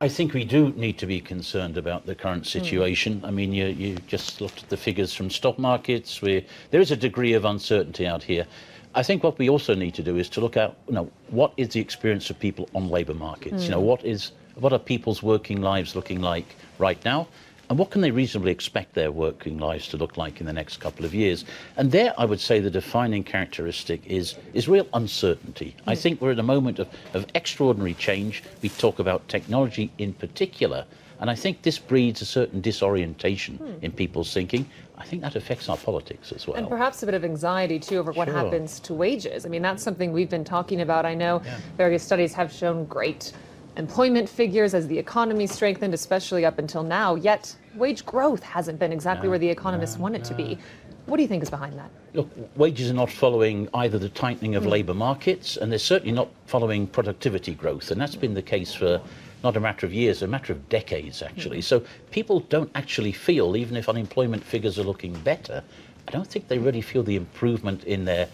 I think we do need to be concerned about the current situation. I mean, you just looked at the figures from stock markets, where there is a degree of uncertainty out here. I think what we also need to do is to look at, what is the experience of people on labour markets? What are people's working lives looking like right now? And what can they reasonably expect their working lives to look like in the next couple of years? And there, I would say the defining characteristic is real uncertainty. I think we're at a moment of extraordinary change. We talk about technology in particular, and I think this breeds a certain disorientation in people's thinking. I think that affects our politics as well. And perhaps a bit of anxiety, too, over what happens to wages. I mean, that's something we've been talking about. I know various studies have shown great employment figures as the economy strengthened, especially up until now, yet wage growth hasn't been exactly where the economists want it to be. What do you think is behind that? Look, wages are not following either the tightening of labour markets, and they're certainly not following productivity growth, and that's been the case for not a matter of years, a matter of decades, actually. So people don't actually feel, even if unemployment figures are looking better, I don't think they really feel the improvement in their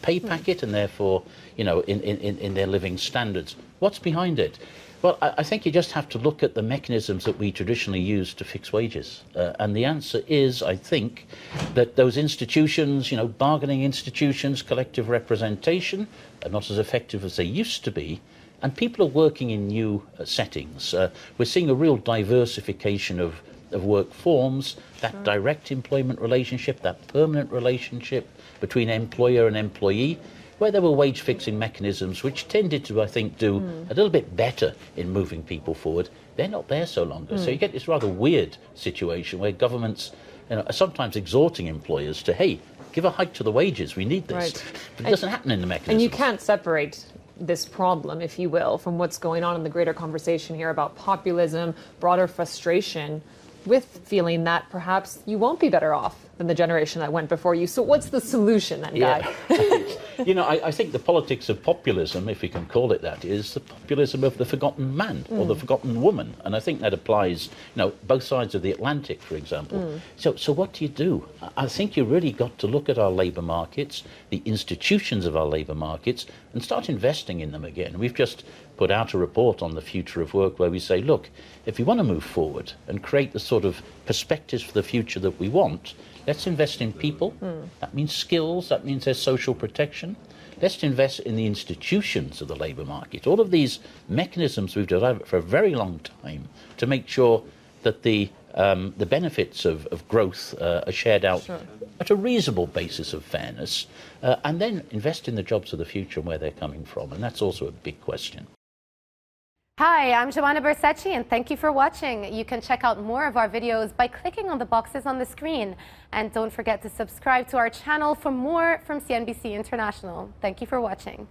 pay packet and therefore, in their living standards. What's behind it? Well, I think you just have to look at the mechanisms that we traditionally use to fix wages. And the answer is, I think, that those institutions, bargaining institutions, collective representation, are not as effective as they used to be. And people are working in new settings. We're seeing a real diversification of work forms, that direct employment relationship, that permanent relationship between employer and employee, where there were wage fixing mechanisms which tended to, I think, do a little bit better in moving people forward. They're not there so longer. So you get this rather weird situation where governments are sometimes exhorting employers to, hey, give a hike to the wages, we need this. Right. But it doesn't happen in the mechanisms. And you can't separate this problem, if you will, from what's going on in the greater conversation here about populism, broader frustration, with feeling that perhaps you won't be better off than the generation that went before you. So what's the solution then, Guy? I think the politics of populism, if we can call it that, is the populism of the forgotten man or the forgotten woman. And I think that applies, both sides of the Atlantic, for example. So what do? I think you really got to look at our labour markets, the institutions of our labour markets, and start investing in them again. We've just put out a report on the future of work where we say, look, if we want to move forward and create the sort of perspectives for the future that we want, let's invest in people. That means skills, that means their social protection. Let's invest in the institutions of the labour market. All of these mechanisms we've developed for a very long time to make sure that the benefits of growth are shared out at a reasonable basis of fairness, and then invest in the jobs of the future and where they're coming from. And that's also a big question. Hi, I'm Joanna Bersecci, and thank you for watching. You can check out more of our videos by clicking on the boxes on the screen. And don't forget to subscribe to our channel for more from CNBC International. Thank you for watching.